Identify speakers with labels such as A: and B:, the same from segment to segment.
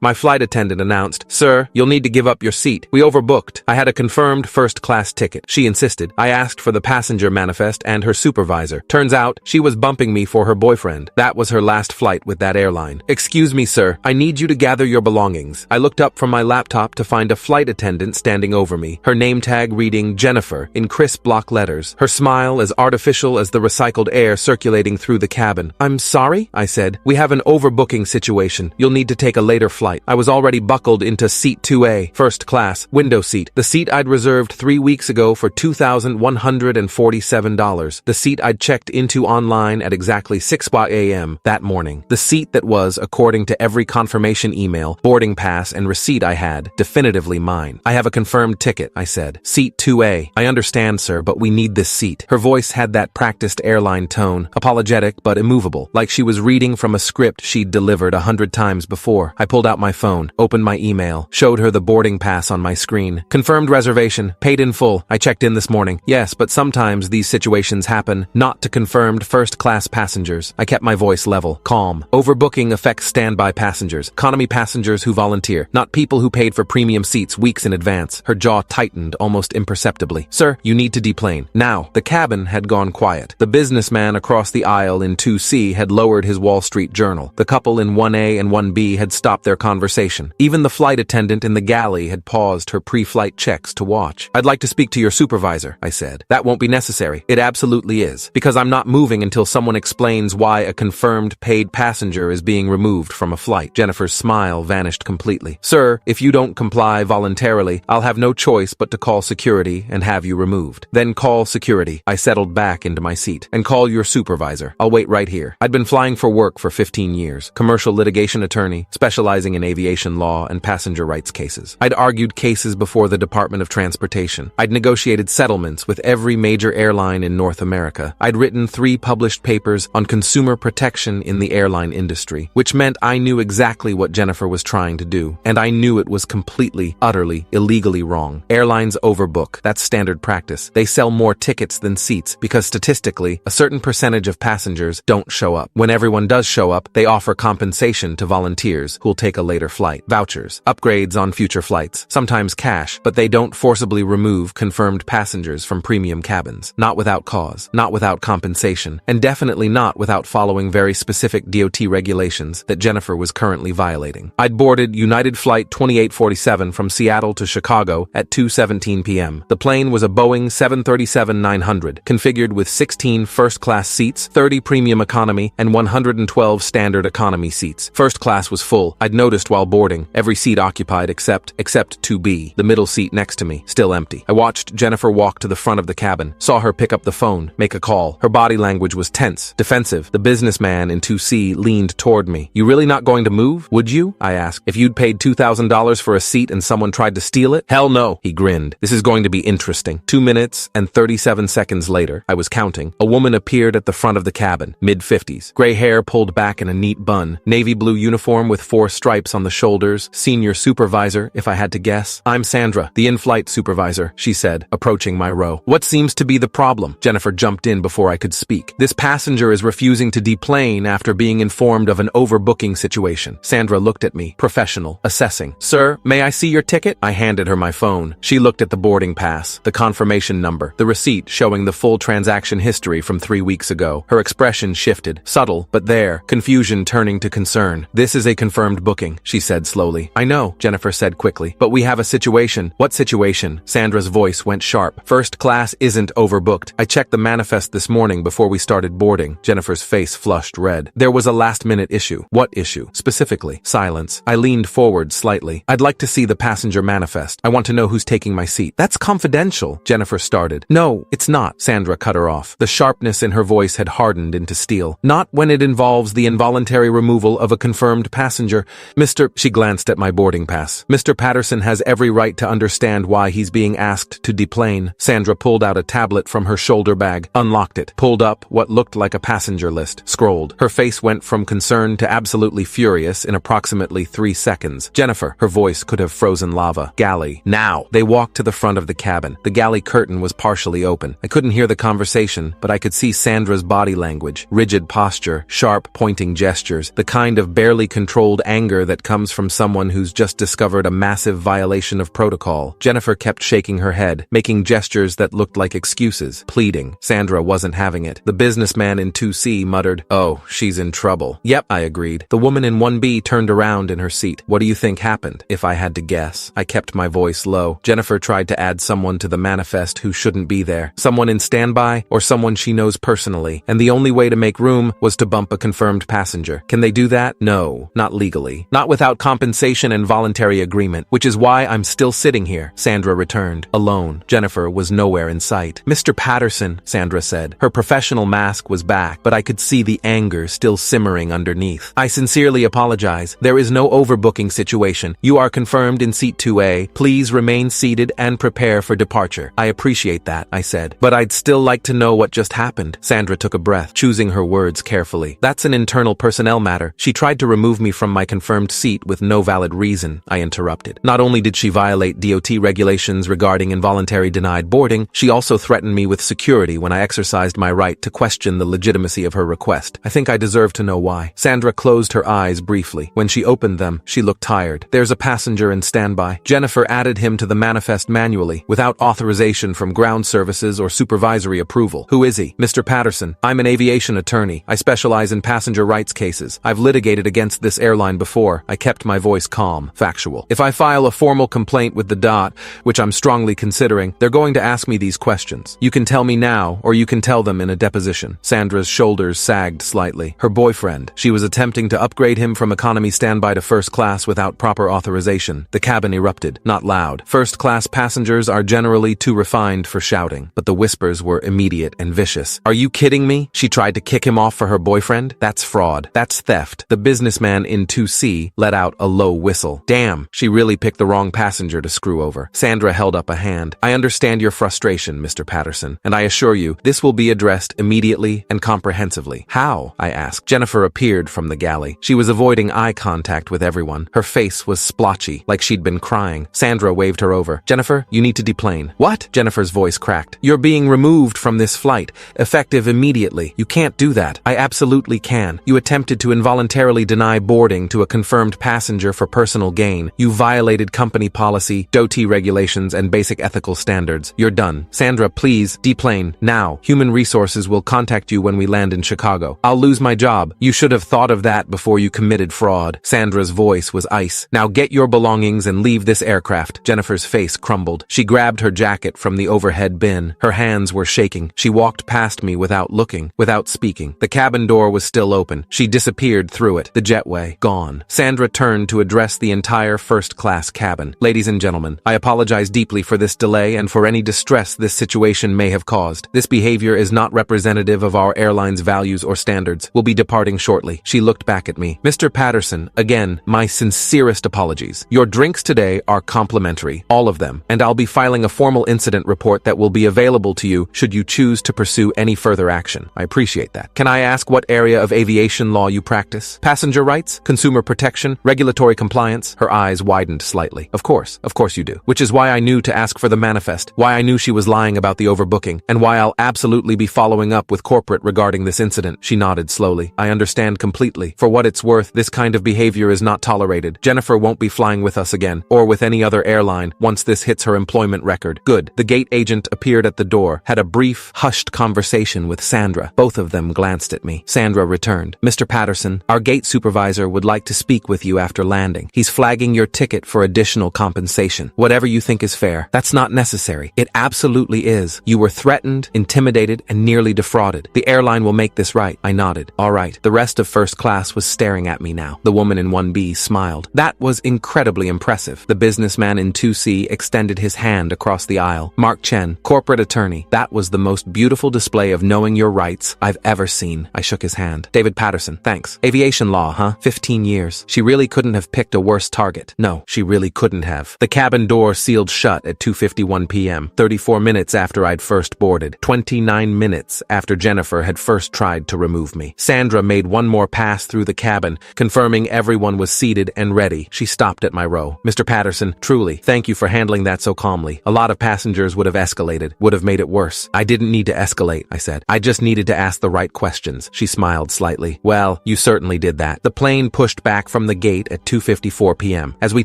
A: My flight attendant announced, "Sir, you'll need to give up your seat. We overbooked. I had a confirmed first-class ticket." She insisted. I asked for the passenger manifest and her supervisor. Turns out, she was bumping me for her boyfriend. That was her last flight with that airline. "Excuse me, sir. I need you to gather your belongings." I looked up from my laptop to find a flight attendant standing over me, her name tag reading Jennifer in crisp block letters, her smile as artificial as the recycled air circulating through the cabin. "I'm sorry," I said. "We have an overbooking situation. You'll need to take a later flight." I was already buckled into seat 2A, first class, window seat, the seat I'd reserved 3 weeks ago for $2,147, the seat I'd checked into online at exactly 6 a.m. that morning, the seat that was, according to every confirmation email, boarding pass, and receipt I had, definitively mine. "I have a confirmed ticket," I said. "Seat 2A. I understand, sir, but we need this seat." Her voice had that practiced airline tone, apologetic but immovable, like she was reading from a script she'd delivered 100 times before. I pulled out my phone, opened my email, showed her the boarding pass on my screen. "Confirmed reservation, paid in full. I checked in this morning." "Yes, but sometimes these situations happen, not to confirmed first-class passengers." I kept my voice level, calm. "Overbooking affects standby passengers, economy passengers who volunteer, not people who paid for premium seats weeks in advance." Her jaw tightened almost imperceptibly. "Sir, you need to deplane. Now." The cabin had gone quiet. The businessman across the aisle in 2C had lowered his Wall Street Journal. The couple in 1A and 1B had stopped their conversation. Even the flight attendant in the galley had paused her pre-flight checks to watch. "I'd like to speak to your supervisor," I said. "That won't be necessary." "It absolutely is. Because I'm not moving until someone explains why a confirmed paid passenger is being removed from a flight." Jennifer's smile vanished completely. "Sir, if you don't comply voluntarily, I'll have no choice but to call security and have you removed." "Then call security." I settled back into my seat. "And call your supervisor. I'll wait right here." I'd been flying for work for 15 years. Commercial litigation attorney, specializing in aviation law and passenger rights cases. I'd argued cases before the Department of Transportation. I'd negotiated settlements with every major airline in North America. I'd written 3 published papers on consumer protection in the airline industry, which meant I knew exactly what Jennifer was trying to do, and I knew it was completely, utterly, illegally wrong. Airlines overbook. That's standard practice. They sell more tickets than seats because statistically, a certain percentage of passengers don't show up. When everyone does show up, they offer compensation to volunteers who'll take a later flight. Vouchers, upgrades on future flights, sometimes cash, but they don't forcibly remove confirmed passengers from premium cabins. Not without cause, not without compensation, and definitely not without following very specific DOT regulations that Jennifer was currently violating. I'd boarded United Flight 2847 from Seattle to Chicago at 2:17 p.m. The plane was a Boeing 737-900, configured with 16 first-class seats, 30 premium economy, and 112 standard economy seats. First class was full. I'd noticed while boarding, every seat occupied except 2B, the middle seat next to me, still empty. I watched Jennifer walk to the front of the cabin, saw her pick up the phone, make a call. Her body language was tense, defensive. The businessman in 2C leaned toward me. "You really not going to move, would you?" I asked. "If you'd paid $2,000 for a seat and someone tried to steal it?" "Hell no," he grinned. "This is going to be interesting." 2 minutes and 37 seconds later, I was counting, a woman appeared at the front of the cabin, mid-50s. Gray hair pulled back in a neat bun, navy blue uniform with 4 stripes on the shoulders, senior supervisor, if I had to guess. "I'm Sandra, the in-flight supervisor," she said, approaching my row. "What seems to be the problem?" Jennifer jumped in before I could speak. "This passenger is refusing to deplane after being informed of an overbooking situation." Sandra looked at me, professional, assessing. "Sir, may I see your ticket?" I handed her my phone. She looked at the boarding pass, the confirmation number, the receipt showing the full transaction history from 3 weeks ago. Her expression shifted, subtle, but there, confusion turning to concern. "This is a confirmed booking," she said slowly. "I know," Jennifer said quickly, "but we have a situation." "What situation?" Sandra's voice went sharp. "First class isn't overbooked. I checked the manifest this morning before we started boarding." Jennifer's face flushed red. "There was a last-minute issue." "What issue, specifically?" Silence. I leaned forward slightly. "I'd like to see the passenger manifest. I want to know who's taking my seat." "That's confidential," Jennifer started. "No, it's not," Sandra cut her off. The sharpness in her voice had hardened into steel. "Not when it involves the involuntary removal of a confirmed passenger. Mr. She glanced at my boarding pass. "Mr. Patterson has every right to understand why he's being asked to deplane." Sandra pulled out a tablet from her shoulder bag, unlocked it, pulled up what looked like a passenger list, scrolled. Her face went from concern to absolutely furious in approximately 3 seconds. "Jennifer," her voice could have frozen lava. "Galley, now." They walked to the front of the cabin. The galley curtain was partially open. I couldn't hear the conversation, but I could see Sandra's body language, rigid posture, sharp, pointing gestures, the kind of barely controlled anger that comes from someone who's just discovered a massive violation of protocol. Jennifer kept shaking her head, making gestures that looked like excuses, pleading. Sandra wasn't having it. The businessman in 2C muttered, "Oh, she's in trouble." "Yep," I agreed. The woman in 1B turned around in her seat. "What do you think happened?" If I had to guess. I kept my voice low. Jennifer tried to add someone to the manifest who shouldn't be there. Someone in standby or someone she knows personally. And the only way to make room was to bump a confirmed passenger. Can they do that? No, not legally. Not without compensation and voluntary agreement, which is why I'm still sitting here. Sandra returned, alone. Jennifer was nowhere in sight. "Mr. Patterson," Sandra said. Her professional mask was back, but I could see the anger still simmering underneath. "I sincerely apologize. There is no overbooking situation. You are confirmed in seat 2A. Please remain seated and prepare for departure." "I appreciate that," I said. "But I'd still like to know what just happened." Sandra took a breath, choosing her words carefully. "That's an internal personnel matter. She tried to remove me from my confirmed seat with no valid reason," I interrupted. "Not only did she violate DOT regulations regarding involuntary denied boarding, she also threatened me with security when I exercised my right to question the legitimacy of her request. I think I deserve to know why." Sandra closed her eyes briefly. When she opened them, she looked tired. "There's a passenger in standby. Jennifer added him to the manifest manually, without authorization from ground services or supervisory approval." "Who is he?" "Mr. Patterson. I'm an aviation attorney. I specialize in passenger rights cases. I've litigated against this airline before." I kept my voice calm, factual. "If I file a formal complaint with the DOT, which I'm strongly considering, they're going to ask me these questions. You can tell me now, or you can tell them in a deposition." Sandra's shoulders sagged slightly. Her boyfriend. She was attempting to upgrade him from economy standby to first class without proper authorization. The cabin erupted, not loud. First-class passengers are generally too refined for shouting, but the whispers were immediate and vicious. "Are you kidding me? She tried to kick him off for her boyfriend? That's fraud. That's theft." The businessman in 2C let out a low whistle. "Damn, she really picked the wrong passenger to screw over." Sandra held up a hand. "I understand your frustration, Mr. Patterson, and I assure you, this will be addressed immediately and comprehensively." "How?" I asked. Jennifer appeared from the galley. She was avoiding eye contact with everyone. Her face was splotchy, like she'd been crying. Sandra waved her over. "Jennifer, you need to deplane." "What?" Jennifer's voice cracked. "You're being removed from this flight, effective immediately." "You can't do that." "I absolutely can. You attempted to involuntarily deny boarding to a confirmed passenger for personal gain. You violated company policy, DOT regulations, and basic ethical standards. You're done." "Sandra, please, deplane, now. Human Resources will contact you when we land in Chicago. I'll lose my job. You should have thought of that before you committed fraud." Sandra's voice was ice. "Now get your belongings and leave this aircraft." Jennifer's face crumbled. She grabbed her jacket from the overhead bin. Her hands were shaking. She walked past me without looking, without speaking. The cabin door was still open. She disappeared through it. The jetway, gone. Sandra turned to address the entire first-class cabin. "Ladies and gentlemen, I apologize deeply for this delay and for any distress this situation may have caused. This behavior is not representative of our airline's values or standards. We'll be departing shortly." She looked back at me. "Mr. Patterson, again, my sincerest apologies. Your drinks today are complimentary, all of them, and I'll be filing a formal incident report that will be available to you should you choose to pursue any further action." "I appreciate that. Can I ask what area of aviation law you practice? Passenger rights? Consumer protection? Regulatory compliance?" Her eyes widened slightly. Of course you do. Which is why I knew to ask for the manifest, why I knew she was lying about the overbooking, and why I'll absolutely be following up with corporate regarding this incident." She nodded slowly. "I understand completely. For what it's worth, this kind of behavior is not tolerated. Jennifer won't be flying with us again, or with any other airline, once this hits her employment record." "Good." The gate agent appeared at the door, had a brief, hushed conversation with Sandra. Both of them glanced at me. Sandra returned. "Mr. Patterson, our gate supervisor would like to speak with you after landing. He's flagging your ticket for additional compensation. Whatever you think is fair." "That's not necessary." "It absolutely is. You were threatened, intimidated, and nearly defrauded. The airline will make this right." I nodded. "All right." The rest of first class was staring at me now. The woman in 1B smiled. "That was incredibly impressive." The businessman in 2C extended his hand across the aisle. "Mark Chen, corporate attorney. That was the most beautiful display of knowing your rights I've ever seen." I shook his hand. "David Patterson, thanks. Aviation law, huh? 15 years. She really couldn't have picked a worse target." "No, she really couldn't have." The cabin door sealed shut at 2:51 p.m., 34 minutes after I'd first boarded, 29 minutes after Jennifer had first tried to remove me. Sandra made one more pass through the cabin, confirming everyone was seated and ready. She stopped at my row. "Mr. Patterson, truly, thank you for handling that so calmly. A lot of passengers would have escalated, would have made it worse." "I didn't need to escalate," I said. "I just needed to ask the right questions." She smiled slightly. "Well, you certainly did that." The plane pushed back from from the gate at 2:54 p.m. As we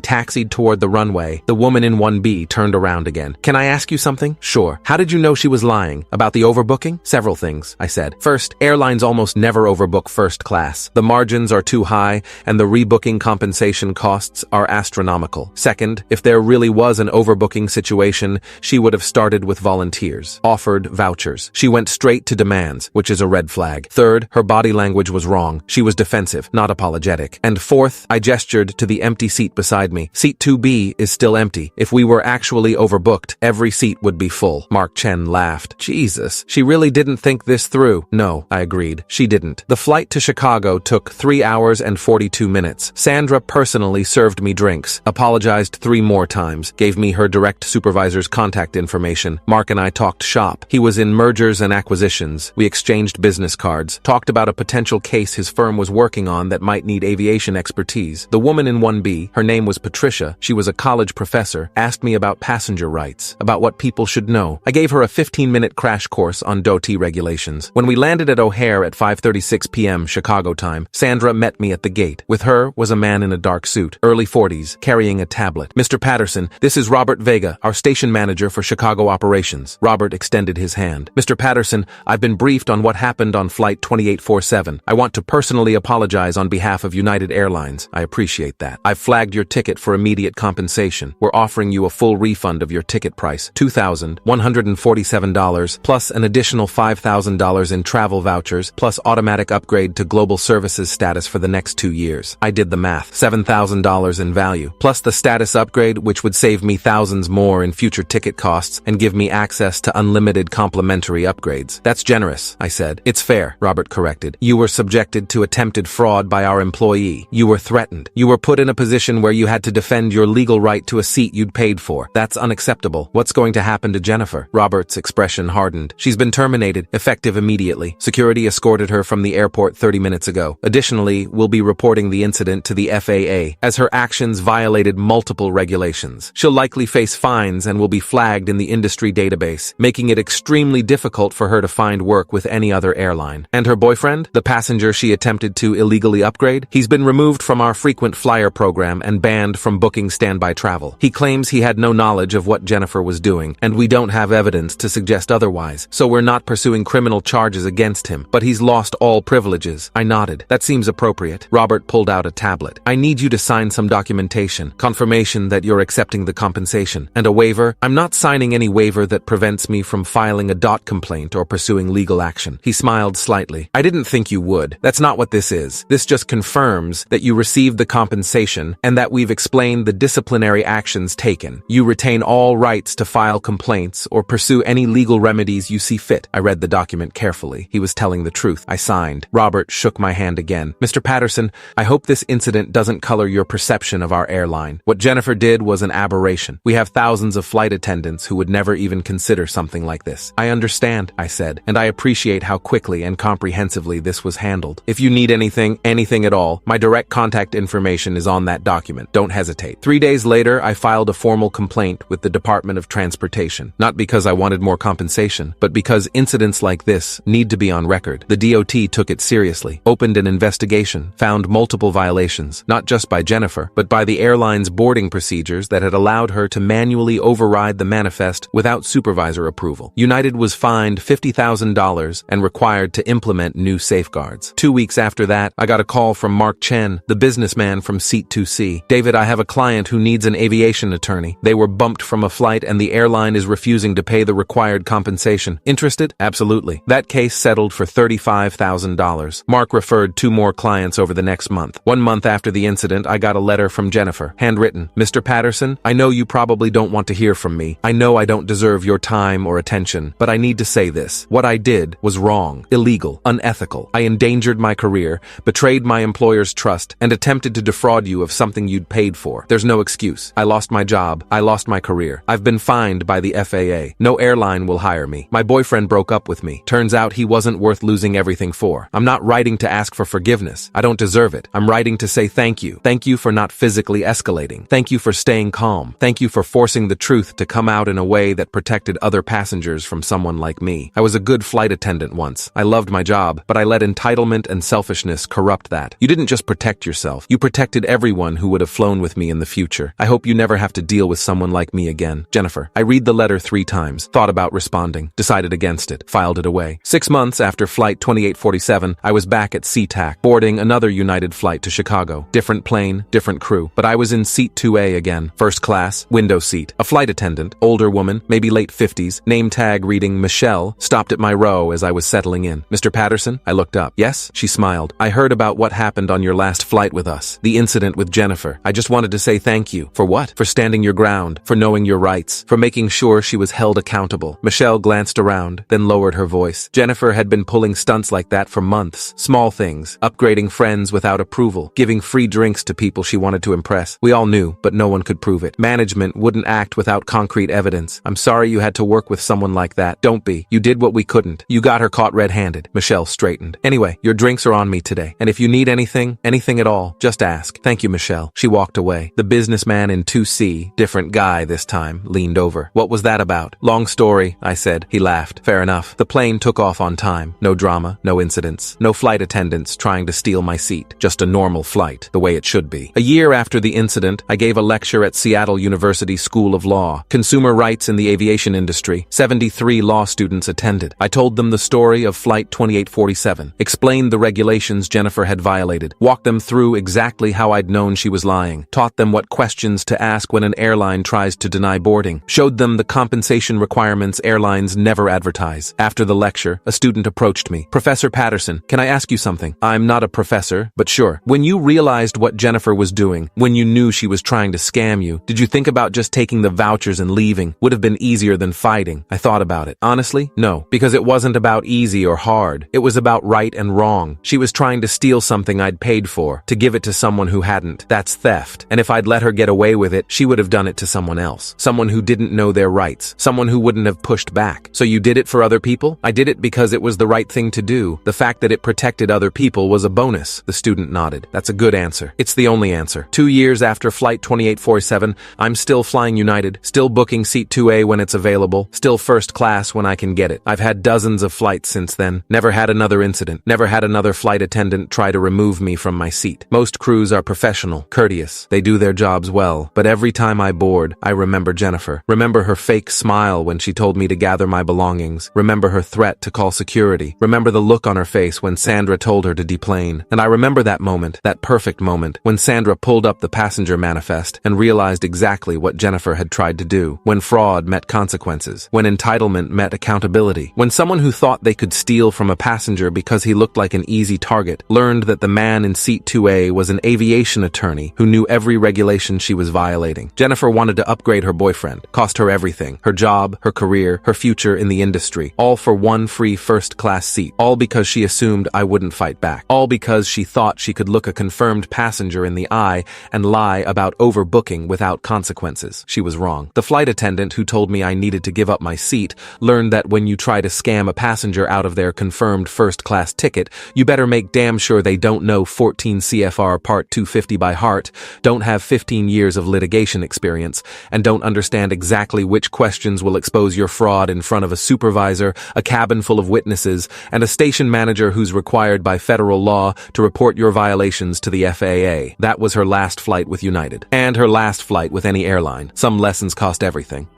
A: taxied toward the runway, the woman in 1B turned around again. "Can I ask you something?" "Sure." "How did you know she was lying? About the overbooking?" "Several things," I said. "First, airlines almost never overbook first class. The margins are too high, and the rebooking compensation costs are astronomical. Second, if there really was an overbooking situation, she would have started with volunteers, offered vouchers. She went straight to demands, which is a red flag. Third, her body language was wrong. She was defensive, not apologetic. And fourth, I gestured to the empty seat beside me. Seat 2B is still empty. If we were actually overbooked, every seat would be full." Mark Chen laughed. "Jesus, she really didn't think this through." "No," I agreed. "She didn't." The flight to Chicago took 3 hours and 42 minutes. Sandra personally served me drinks, apologized 3 more times, gave me her direct supervisor's contact information. Mark and I talked shop. He was in mergers and acquisitions. We exchanged business cards, talked about a potential case his firm was working on that might need aviation expertise. The woman in 1B, her name was Patricia, she was a college professor, asked me about passenger rights, about what people should know. I gave her a 15-minute crash course on DOT regulations. When we landed at O'Hare at 5:36 p.m. Chicago time, Sandra met me at the gate. With her was a man in a dark suit, early 40s, carrying a tablet. "Mr. Patterson, this is Robert Vega, our station manager for Chicago operations." Robert extended his hand. "Mr. Patterson, I've been briefed on what happened on flight 2847. I want to personally apologize on behalf of United Airlines. I appreciate that. I've flagged your ticket for immediate compensation. We're offering you a full refund of your ticket price, $2,147, plus an additional $5,000 in travel vouchers, plus automatic upgrade to global services status for the next 2 years." I did the math. $7,000 in value, plus the status upgrade, which would save me thousands more in future ticket costs and give me access to unlimited complimentary upgrades. "That's generous," I said. "It's fair," Robert corrected. "You were subjected to attempted fraud by our employee. You were threatened. You were put in a position where you had to defend your legal right to a seat you'd paid for. That's unacceptable. What's going to happen to Jennifer?" Robert's expression hardened. "She's been terminated, effective immediately. Security escorted her from the airport 30 minutes ago. Additionally, we'll be reporting the incident to the FAA, as her actions violated multiple regulations. She'll likely face fines and will be flagged in the industry database, making it extremely difficult for her to find work with any other airline." "And her boyfriend, the passenger she attempted to illegally upgrade? He's been removed from our frequent flyer program and banned from booking standby travel. He claims he had no knowledge of what Jennifer was doing, and we don't have evidence to suggest otherwise, so we're not pursuing criminal charges against him, but he's lost all privileges." I nodded. "That seems appropriate." Robert pulled out a tablet. "I need you to sign some documentation, confirmation that you're accepting the compensation, and a waiver." "I'm not signing any waiver that prevents me from filing a DOT complaint or pursuing legal action." He smiled slightly. "I didn't think you would. That's not what this is. This just confirms that you received the compensation and that we've explained the disciplinary actions taken. You retain all rights to file complaints or pursue any legal remedies you see fit." I read the document carefully. He was telling the truth. I signed. Robert shook my hand again. "Mr. Patterson, I hope this incident doesn't color your perception of our airline. What Jennifer did was an aberration. We have thousands of flight attendants who would never even consider something like this." "I understand," I said, "and I appreciate how quickly and comprehensively this was handled. If you need anything at all, my direct contact information is on that document. Don't hesitate." 3 days later, I filed a formal complaint with the Department of Transportation, not because I wanted more compensation, but because incidents like this need to be on record. The DOT took it seriously, opened an investigation, found multiple violations, not just by Jennifer, but by the airline's boarding procedures that had allowed her to manually override the manifest without supervisor approval. United was fined $50,000 and required to implement new safeguards. 2 weeks after that, I got a call from Mark Chen, the businessman from Seat 2C. "David, I have a client who needs an aviation attorney. They were bumped from a flight and the airline is refusing to pay the required compensation. Interested?" "Absolutely." That case settled for $35,000. Mark referred 2 more clients over the next month. 1 month after the incident, I got a letter from Jennifer, handwritten. "Mr. Patterson, I know you probably don't want to hear from me. I know I don't deserve your time or attention, but I need to say this. What I did was wrong, illegal, unethical. I endangered my career, betrayed my employer's trust, and attempted to defraud you of something you'd paid for. There's no excuse. I lost my job. I lost my career. I've been fined by the FAA. No airline will hire me. My boyfriend broke up with me. Turns out he wasn't worth losing everything for. I'm not writing to ask for forgiveness. I don't deserve it. I'm writing to say thank you. Thank you for not physically escalating. Thank you for staying calm. Thank you for forcing the truth to come out in a way that protected other passengers from someone like me. I was a good flight attendant once. I loved my job, but I let entitlement and selfishness corrupt that. You didn't just protect protect yourself. You protected everyone who would have flown with me in the future. I hope you never have to deal with someone like me again. Jennifer. I read the letter 3 times, thought about responding, decided against it, filed it away. 6 months after Flight 2847, I was back at SeaTac, boarding another United flight to Chicago. Different plane, different crew. But I was in seat 2A again. First class, window seat. A flight attendant, older woman, maybe late 50s, name tag reading Michelle, stopped at my row as I was settling in. Mr. Patterson? I looked up. Yes? She smiled. I heard about what happened on your last flight with us. The incident with Jennifer. I just wanted to say thank you. For what? For standing your ground, for knowing your rights, for making sure she was held accountable. Michelle glanced around, then lowered her voice. Jennifer had been pulling stunts like that for months. Small things. Upgrading friends without approval. Giving free drinks to people she wanted to impress. We all knew, but no one could prove it. Management wouldn't act without concrete evidence. I'm sorry you had to work with someone like that. Don't be. You did what we couldn't. You got her caught red-handed. Michelle straightened. Anyway, your drinks are on me today. And if you need anything at all, just ask. Thank you, Michelle. She walked away. The businessman in 2C, different guy this time, leaned over. What was that about? Long story, I said. He laughed. Fair enough. The plane took off on time. No drama, no incidents, no flight attendants trying to steal my seat. Just a normal flight, the way it should be. A year after the incident, I gave a lecture at Seattle University School of Law. Consumer rights in the aviation industry. 73 law students attended. I told them the story of Flight 2847, explained the regulations Jennifer had violated, walked them through exactly how I'd known she was lying, taught them what questions to ask when an airline tries to deny boarding, showed them the compensation requirements airlines never advertise. After the lecture, a student approached me. Professor Patterson, can I ask you something? I'm not a professor, but sure. When you realized what Jennifer was doing, when you knew she was trying to scam you, did you think about just taking the vouchers and leaving? Would have been easier than fighting. I thought about it. Honestly, no, because it wasn't about easy or hard. It was about right and wrong. She was trying to steal something I'd paid for, to give it to someone who hadn't. That's theft. And if I'd let her get away with it, she would have done it to someone else. Someone who didn't know their rights. Someone who wouldn't have pushed back. So you did it for other people? I did it because it was the right thing to do. The fact that it protected other people was a bonus. The student nodded. That's a good answer. It's the only answer. 2 years after Flight 2847, I'm still flying United, still booking seat 2A when it's available, still first class when I can get it. I've had dozens of flights since then. Never had another incident. Never had another flight attendant try to remove me from my seat. Most crews are professional, courteous. They do their jobs well. But every time I board, I remember Jennifer. Remember her fake smile when she told me to gather my belongings. Remember her threat to call security. Remember the look on her face when Sandra told her to deplane. And I remember that moment, that perfect moment, when Sandra pulled up the passenger manifest and realized exactly what Jennifer had tried to do. When fraud met consequences. When entitlement met accountability. When someone who thought they could steal from a passenger because he looked like an easy target learned that the man in seat 2A was an aviation attorney who knew every regulation she was violating. Jennifer wanted to upgrade her boyfriend. Cost her everything. Her job, her career, her future in the industry. All for one free first-class seat. All because she assumed I wouldn't fight back. All because she thought she could look a confirmed passenger in the eye and lie about overbooking without consequences. She was wrong. The flight attendant who told me I needed to give up my seat learned that when you try to scam a passenger out of their confirmed first-class ticket, you better make damn sure they don't know 14 CFR Part 250 by heart, don't have 15 years of litigation experience, and don't understand exactly which questions will expose your fraud in front of a supervisor, a cabin full of witnesses, and a station manager who's required by federal law to report your violations to the FAA. That was her last flight with United. And her last flight with any airline. Some lessons cost everything.